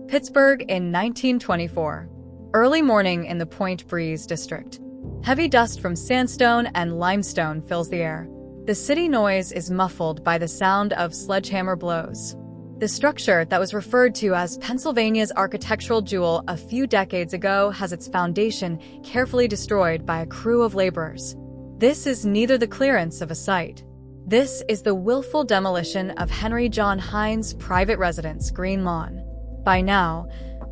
Pittsburgh in 1924. Early morning in the Point Breeze district. Heavy dust from sandstone and limestone fills the air. The city noise is muffled by the sound of sledgehammer blows. The structure that was referred to as Pennsylvania's architectural jewel a few decades ago has its foundation carefully destroyed by a crew of laborers. This is neither the clearance of a site. This is the willful demolition of Henry John Heinz' private residence, Green Lawn. By now,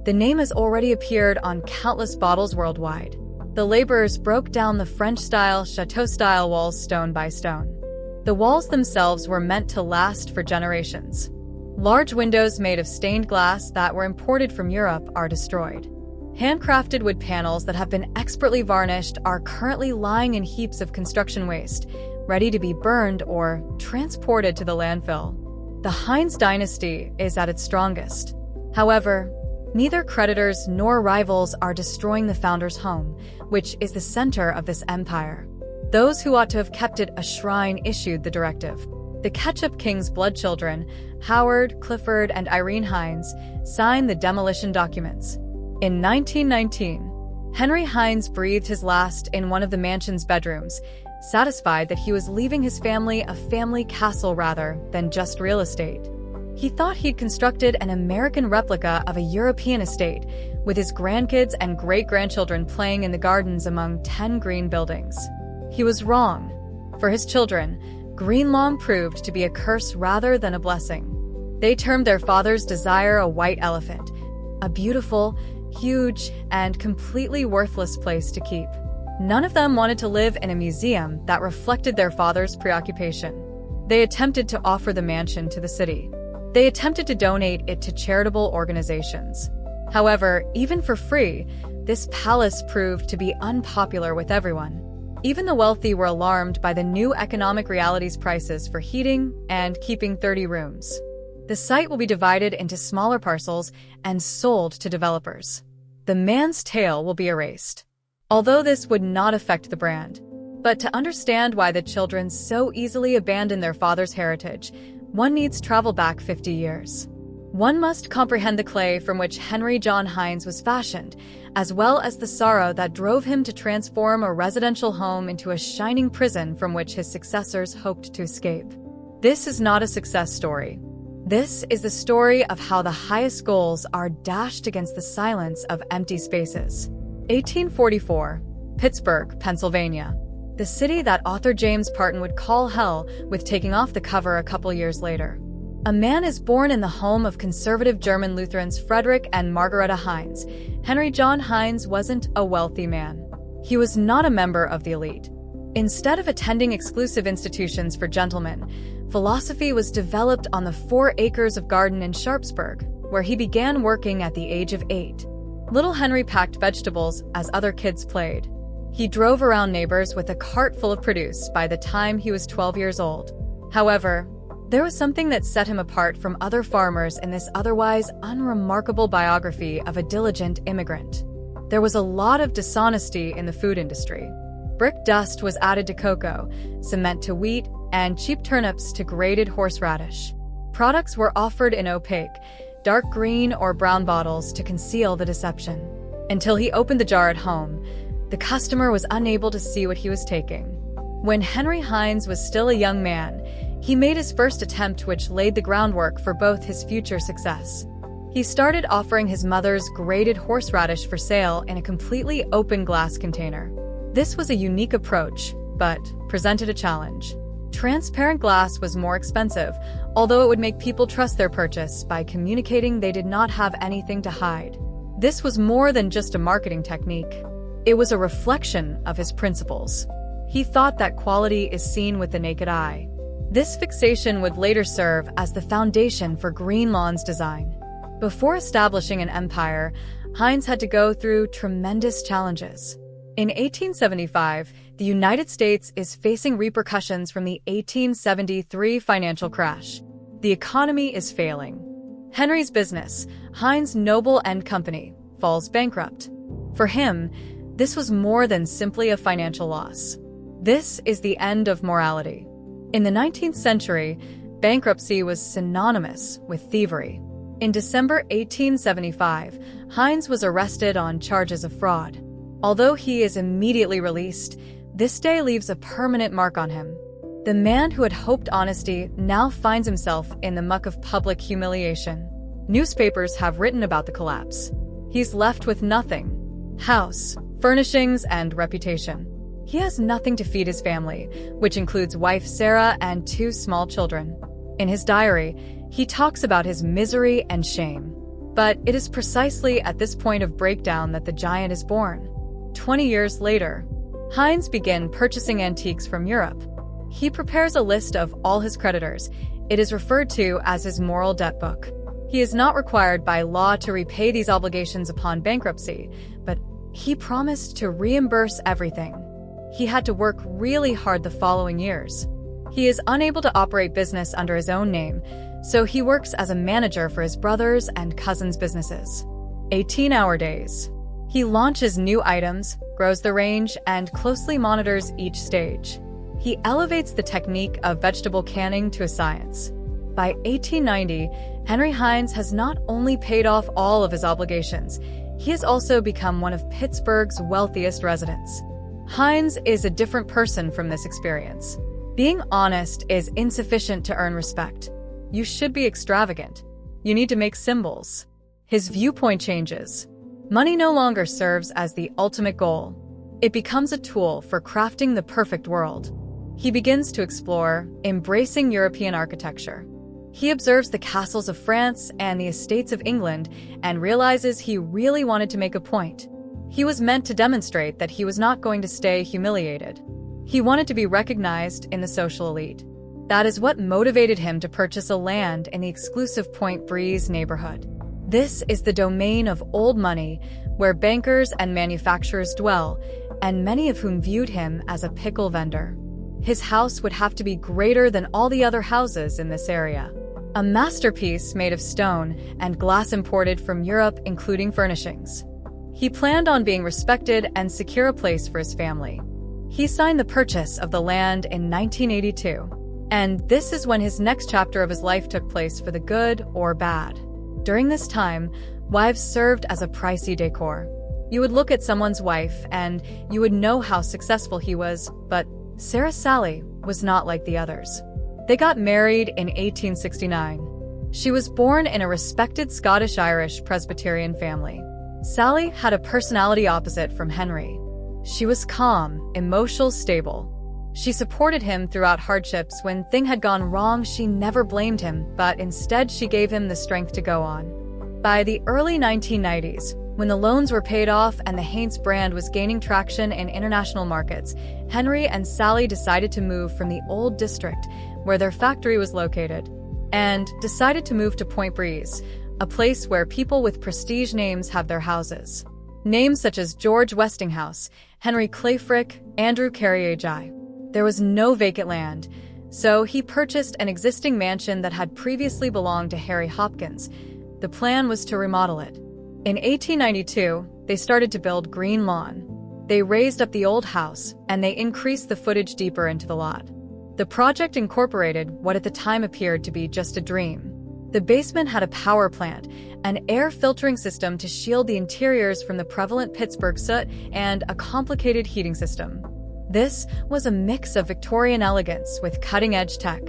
the name has already appeared on countless bottles worldwide. The laborers broke down the French-style, chateau-style walls stone by stone. The walls themselves were meant to last for generations. Large windows made of stained glass that were imported from Europe are destroyed. Handcrafted wood panels that have been expertly varnished are currently lying in heaps of construction waste, ready to be burned or transported to the landfill. The Heinz dynasty is at its strongest. However, neither creditors nor rivals are destroying the founder's home, which is the center of this empire. Those who ought to have kept it a shrine issued the directive. The Ketchup King's blood children, Howard, Clifford, and Irene Heinz, signed the demolition documents. In 1919, Henry Heinz breathed his last in one of the mansion's bedrooms, satisfied that he was leaving his family a family castle rather than just real estate. He thought he'd constructed an American replica of a European estate, with his grandkids and great-grandchildren playing in the gardens among 10 green buildings. He was wrong. For his children, Green Lawn proved to be a curse rather than a blessing. They termed their father's desire a white elephant, a beautiful, huge, and completely worthless place to keep. None of them wanted to live in a museum that reflected their father's preoccupation. They attempted to offer the mansion to the city. They attempted to donate it to charitable organizations. However, even for free, this palace proved to be unpopular with everyone. Even the wealthy were alarmed by the new economic realities prices for heating and keeping 30 rooms. The site will be divided into smaller parcels and sold to developers. The man's tale will be erased. Although this would not affect the brand. But to understand why the children so easily abandoned their father's heritage, one needs travel back 50 years. One must comprehend the clay from which Henry John Heinz was fashioned, as well as the sorrow that drove him to transform a residential home into a shining prison from which his successors hoped to escape. This is not a success story. This is the story of how the highest goals are dashed against the silence of empty spaces. 1844, Pittsburgh, Pennsylvania. The city that author James Parton would call hell with taking off the cover a couple years later. A man is born in the home of conservative German Lutherans Frederick and Margareta Heinz. Henry John Heinz wasn't a wealthy man. He was not a member of the elite. Instead of attending exclusive institutions for gentlemen, philosophy was developed on the 4 acres of garden in Sharpsburg, where he began working at the age of 8. Little Henry packed vegetables as other kids played. He drove around neighbors with a cart full of produce by the time he was 12 years old. However, there was something that set him apart from other farmers in this otherwise unremarkable biography of a diligent immigrant. There was a lot of dishonesty in the food industry. Brick dust was added to cocoa, cement to wheat, and cheap turnips to grated horseradish. Products were offered in opaque, dark green or brown bottles to conceal the deception. Until he opened the jar at home, the customer was unable to see what he was taking. When Henry Heinz was still a young man, he made his first attempt, which laid the groundwork for both his future success. He started offering his mother's grated horseradish for sale in a completely open glass container. This was a unique approach, but presented a challenge. Transparent glass was more expensive, although it would make people trust their purchase by communicating they did not have anything to hide. This was more than just a marketing technique. It was a reflection of his principles. He thought that quality is seen with the naked eye. This fixation would later serve as the foundation for Green Lawn's design. Before establishing an empire, Heinz had to go through tremendous challenges. In 1875, the United States is facing repercussions from the 1873 financial crash. The economy is failing. Henry's business, Heinz Noble and Company, falls bankrupt. For him, this was more than simply a financial loss. This is the end of morality. In the 19th century, bankruptcy was synonymous with thievery. In December 1875, Heinz was arrested on charges of fraud. Although he is immediately released, this day leaves a permanent mark on him. The man who had hoped honesty now finds himself in the muck of public humiliation. Newspapers have written about the collapse. He's left with nothing: house, furnishings, and reputation. He has nothing to feed his family, which includes wife Sarah and 2 small children. In his diary, he talks about his misery and shame. But it is precisely at this point of breakdown that the giant is born. 20 years later, Heinz began purchasing antiques from Europe. He prepares a list of all his creditors. It is referred to as his moral debt book. He is not required by law to repay these obligations upon bankruptcy, but he promised to reimburse everything. He had to work really hard the following years. He is unable to operate business under his own name, so he works as a manager for his brothers' and cousins' businesses. 18-hour days. He launches new items, grows the range, and closely monitors each stage. He elevates the technique of vegetable canning to a science. By 1890, Henry Heinz has not only paid off all of his obligations, he has also become one of Pittsburgh's wealthiest residents. Heinz is a different person from this experience. Being honest is insufficient to earn respect. You should be extravagant. You need to make symbols. His viewpoint changes. Money no longer serves as the ultimate goal. It becomes a tool for crafting the perfect world. He begins to explore, embracing European architecture. He observes the castles of France and the estates of England and realizes he really wanted to make a point. He was meant to demonstrate that he was not going to stay humiliated. He wanted to be recognized in the social elite. That is what motivated him to purchase a land in the exclusive Point Breeze neighborhood. This is the domain of old money, where bankers and manufacturers dwell, and many of whom viewed him as a pickle vendor. His house would have to be greater than all the other houses in this area. A masterpiece made of stone and glass imported from Europe, including furnishings. He planned on being respected and secure a place for his family. He signed the purchase of the land in 1982. And this is when his next chapter of his life took place, for the good or bad. During this time, wives served as a pricey decor. You would look at someone's wife and you would know how successful he was, but Sarah Sally was not like the others. They got married in 1869. She was born in a respected Scottish-Irish Presbyterian family. Sally had a personality opposite from Henry. She was calm, emotional, stable. She supported him throughout hardships. When things had gone wrong, she never blamed him, but instead she gave him the strength to go on. By the early 1990s, when the loans were paid off and the Heinz brand was gaining traction in international markets, Henry and Sally decided to move from the old district, where their factory was located, and decided to move to Point Breeze, a place where people with prestige names have their houses. Names such as George Westinghouse, Henry Clayfrick, Andrew Carriage. There was no vacant land, so he purchased an existing mansion that had previously belonged to Harry Hopkins. The plan was to remodel it. In 1892, they started to build Green Lawn. They raised up the old house, and they increased the footage deeper into the lot. The project incorporated what at the time appeared to be just a dream. The basement had a power plant, an air filtering system to shield the interiors from the prevalent Pittsburgh soot, and a complicated heating system. This was a mix of Victorian elegance with cutting-edge tech.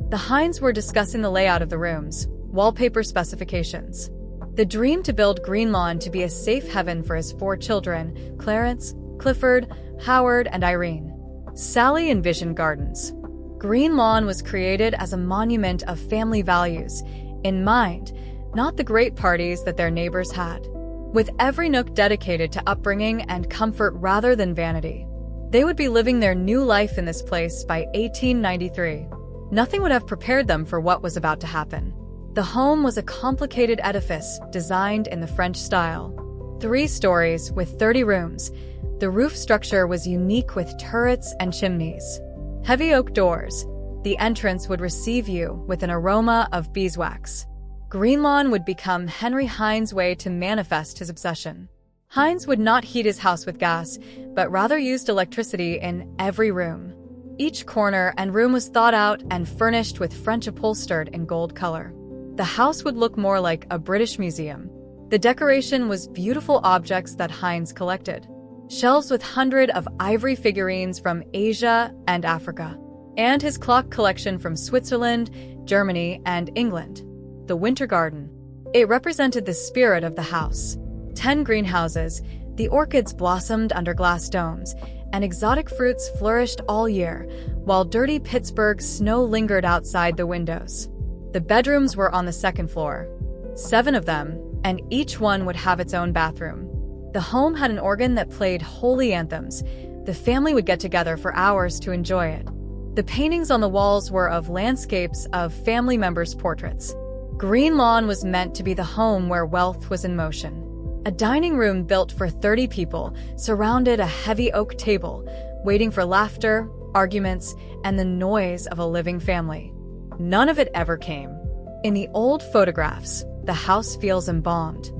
The Heinz were discussing the layout of the rooms, wallpaper specifications. The dream to build Green Lawn to be a safe haven for his 4 children, Clarence, Clifford, Howard, and Irene. Sally envisioned gardens. Green Lawn was created as a monument of family values in mind, not the great parties that their neighbors had. With every nook dedicated to upbringing and comfort rather than vanity. They would be living their new life in this place by 1893. Nothing would have prepared them for what was about to happen. The home was a complicated edifice designed in the French style. 3 stories with 30 rooms. The roof structure was unique with turrets and chimneys. Heavy oak doors. The entrance would receive you with an aroma of beeswax. Green Lawn would become Henry Heinz's way to manifest his obsession. Heinz would not heat his house with gas, but rather used electricity in every room. Each corner and room was thought out and furnished with French upholstered in gold color. The house would look more like a British museum. The decoration was beautiful objects that Heinz collected. Shelves with hundreds of ivory figurines from Asia and Africa, and his clock collection from Switzerland, Germany, and England. The Winter Garden. It represented the spirit of the house. 10 greenhouses, the orchids blossomed under glass domes, and exotic fruits flourished all year, while dirty Pittsburgh snow lingered outside the windows. The bedrooms were on the second floor. 7 of them, and each one would have its own bathroom. The home had an organ that played holy anthems. The family would get together for hours to enjoy it. The paintings on the walls were of landscapes of family members' portraits. Green Lawn was meant to be the home where wealth was in motion. A dining room built for 30 people surrounded a heavy oak table, waiting for laughter, arguments, and the noise of a living family. None of it ever came. In the old photographs, the house feels embalmed.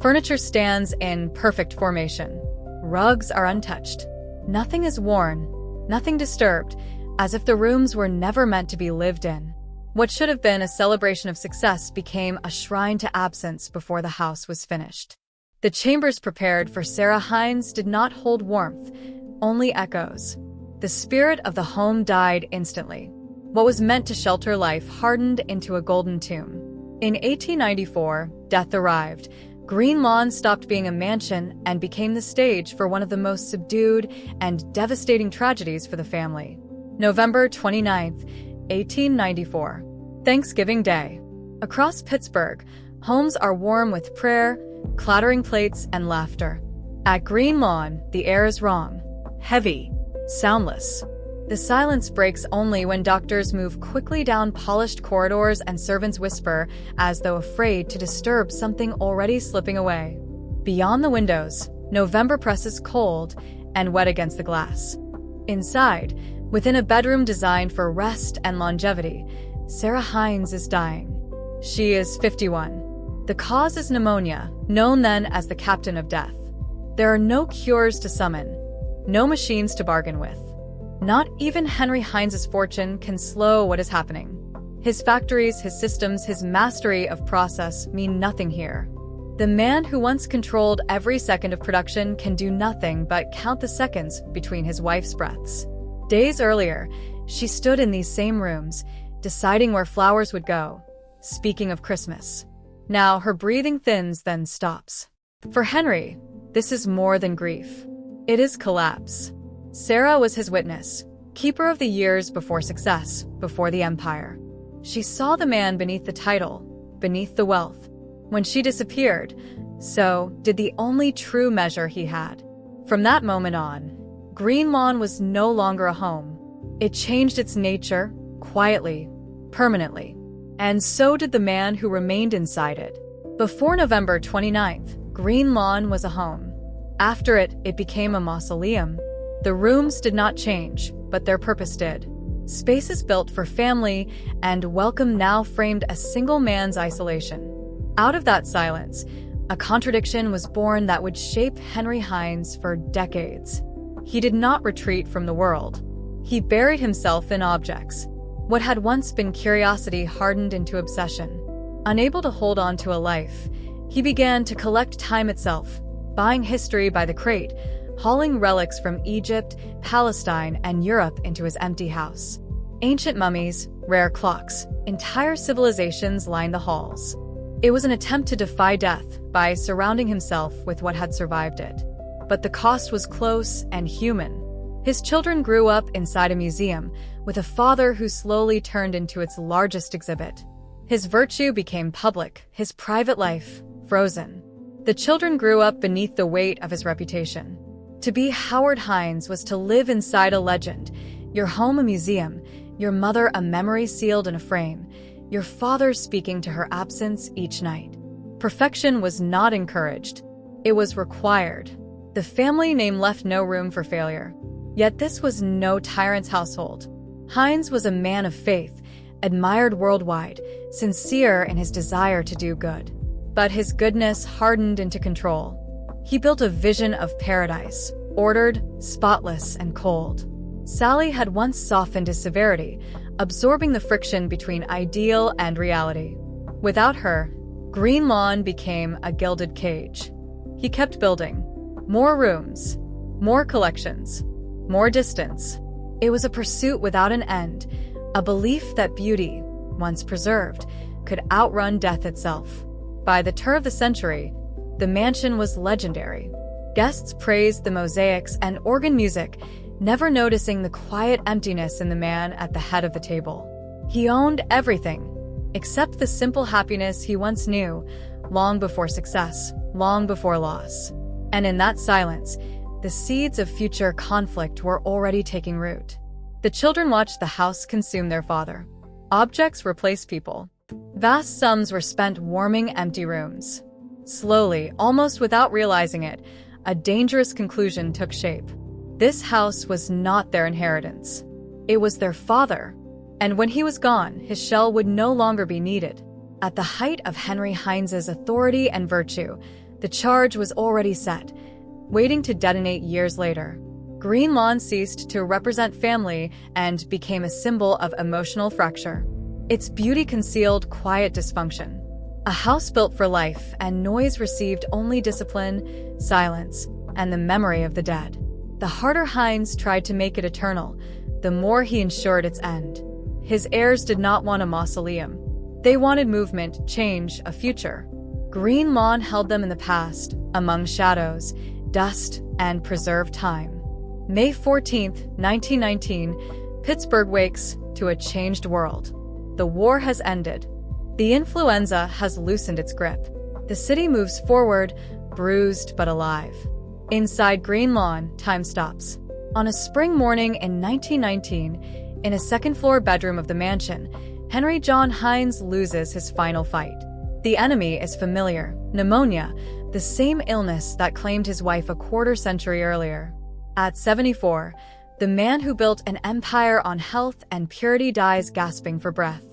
Furniture stands in perfect formation. Rugs are untouched. Nothing is worn, nothing disturbed, as if the rooms were never meant to be lived in. What should have been a celebration of success became a shrine to absence before the house was finished. The chambers prepared for Sarah Heinz did not hold warmth, only echoes. The spirit of the home died instantly. What was meant to shelter life hardened into a golden tomb. In 1894, death arrived. Green Lawn stopped being a mansion and became the stage for one of the most subdued and devastating tragedies for the family. November 29, 1894. Thanksgiving Day. Across Pittsburgh, homes are warm with prayer, clattering plates, and laughter. At Green Lawn, the air is wrong, heavy, soundless. The silence breaks only when doctors move quickly down polished corridors and servants whisper as though afraid to disturb something already slipping away. Beyond the windows, November presses cold and wet against the glass. Inside, within a bedroom designed for rest and longevity, Sarah Heinz is dying. She is 51. The cause is pneumonia, known then as the Captain of Death. There are no cures to summon, no machines to bargain with. Not even Henry Heinz's fortune can slow what is happening. His factories, his systems, his mastery of process mean nothing here. The man who once controlled every second of production can do nothing but count the seconds between his wife's breaths. Days earlier, she stood in these same rooms, deciding where flowers would go, speaking of Christmas. Now her breathing thins, then stops. For Henry, this is more than grief. It is collapse. Sarah was his witness, keeper of the years before success, before the empire. She saw the man beneath the title, beneath the wealth. When she disappeared, so did the only true measure he had. From that moment on, Green Lawn was no longer a home. It changed its nature, quietly, permanently. And so did the man who remained inside it. Before November 29th, Green Lawn was a home. After it, it became a mausoleum. The rooms did not change, but their purpose did. Spaces built for family and welcome now framed a single man's isolation. Out of that silence, a contradiction was born that would shape Henry Heinz for decades. He did not retreat from the world. He buried himself in objects. What had once been curiosity hardened into obsession. Unable to hold on to a life, he began to collect time itself, buying history by the crate, hauling relics from Egypt, Palestine, and Europe into his empty house. Ancient mummies, rare clocks, entire civilizations lined the halls. It was an attempt to defy death by surrounding himself with what had survived it. But the cost was close and human. His children grew up inside a museum with a father who slowly turned into its largest exhibit. His virtue became public, his private life frozen. The children grew up beneath the weight of his reputation. To be Howard Heinz was to live inside a legend, your home a museum, your mother a memory sealed in a frame, your father speaking to her absence each night. Perfection was not encouraged. It was required. The family name left no room for failure. Yet this was no tyrant's household. Heinz was a man of faith, admired worldwide, sincere in his desire to do good. But his goodness hardened into control. He built a vision of paradise, ordered, spotless, and cold. Sally had once softened his severity, absorbing the friction between ideal and reality. Without her, Green Lawn became a gilded cage. He kept building. More rooms, more collections, more distance. It was a pursuit without an end, a belief that beauty, once preserved, could outrun death itself. By the turn of the century, the mansion was legendary. Guests praised the mosaics and organ music, never noticing the quiet emptiness in the man at the head of the table. He owned everything, except the simple happiness he once knew, long before success, long before loss. And in that silence, the seeds of future conflict were already taking root. The children watched the house consume their father. Objects replaced people. Vast sums were spent warming empty rooms. Slowly, almost without realizing it, a dangerous conclusion took shape. This house was not their inheritance. It was their father. And when he was gone, his shell would no longer be needed. At the height of Henry Heinz's authority and virtue, the charge was already set, waiting to detonate years later. Green Lawn ceased to represent family and became a symbol of emotional fracture. Its beauty concealed quiet dysfunction. A house built for life, and noise received only discipline, silence, and the memory of the dead. The harder Heinz tried to make it eternal, the more he ensured its end. His heirs did not want a mausoleum. They wanted movement, change, a future. Green Lawn held them in the past, among shadows, dust, and preserved time. May 14, 1919, Pittsburgh wakes to a changed world. The war has ended. The influenza has loosened its grip. The city moves forward, bruised but alive. Inside Green Lawn, time stops. On a spring morning in 1919, in a second-floor bedroom of the mansion, Henry John Heinz loses his final fight. The enemy is familiar, pneumonia, the same illness that claimed his wife a quarter-century earlier. At 74, the man who built an empire on health and purity dies gasping for breath.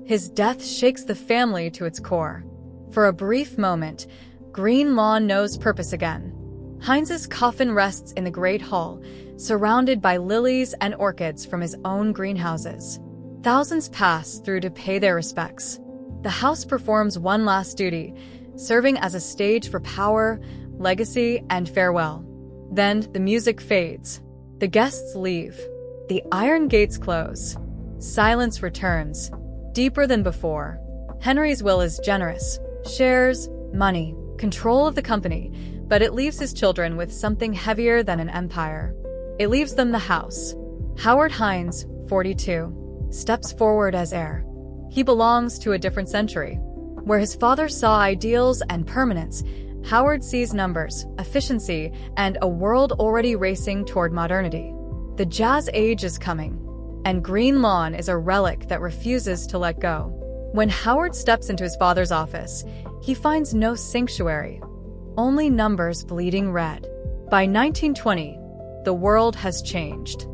His death shakes the family to its core. For a brief moment, Green Lawn knows purpose again. Heinz's coffin rests in the Great Hall, surrounded by lilies and orchids from his own greenhouses. Thousands pass through to pay their respects. The house performs one last duty, serving as a stage for power, legacy, and farewell. Then the music fades. The guests leave. The iron gates close. Silence returns, deeper than before. Henry's will is generous. Shares, money, control of the company, but it leaves his children with something heavier than an empire. It leaves them the house. Howard Heinz, 42, steps forward as heir. He belongs to a different century. Where his father saw ideals and permanence, Howard sees numbers, efficiency, and a world already racing toward modernity. The jazz age is coming, and Green Lawn is a relic that refuses to let go. When Howard steps into his father's office, he finds no sanctuary, only numbers bleeding red. By 1920, the world has changed.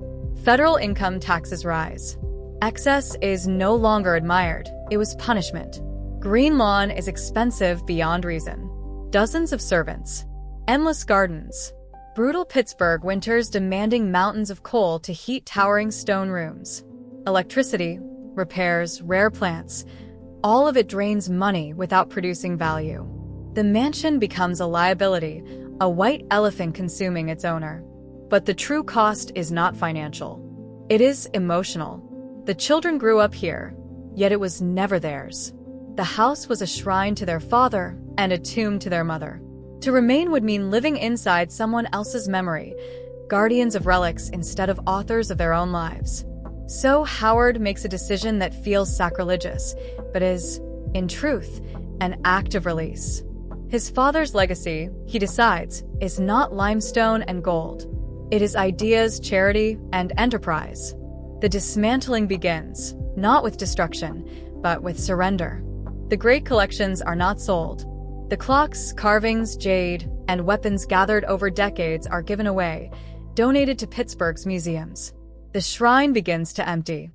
Federal income taxes rise. Excess is no longer admired, it was punishment. Green Lawn is expensive beyond reason. Dozens of servants. Endless gardens. Brutal Pittsburgh winters demanding mountains of coal to heat towering stone rooms. Electricity, repairs, rare plants. All of it drains money without producing value. The mansion becomes a liability, a white elephant consuming its owner. But the true cost is not financial. It is emotional. The children grew up here, yet it was never theirs. The house was a shrine to their father and a tomb to their mother. To remain would mean living inside someone else's memory, guardians of relics instead of authors of their own lives. So Howard makes a decision that feels sacrilegious, but is, in truth, an act of release. His father's legacy, he decides, is not limestone and gold. It is ideas, charity, and enterprise. The dismantling begins, not with destruction, but with surrender. The great collections are not sold. The clocks, carvings, jade, and weapons gathered over decades are given away, donated to Pittsburgh's museums. The shrine begins to empty.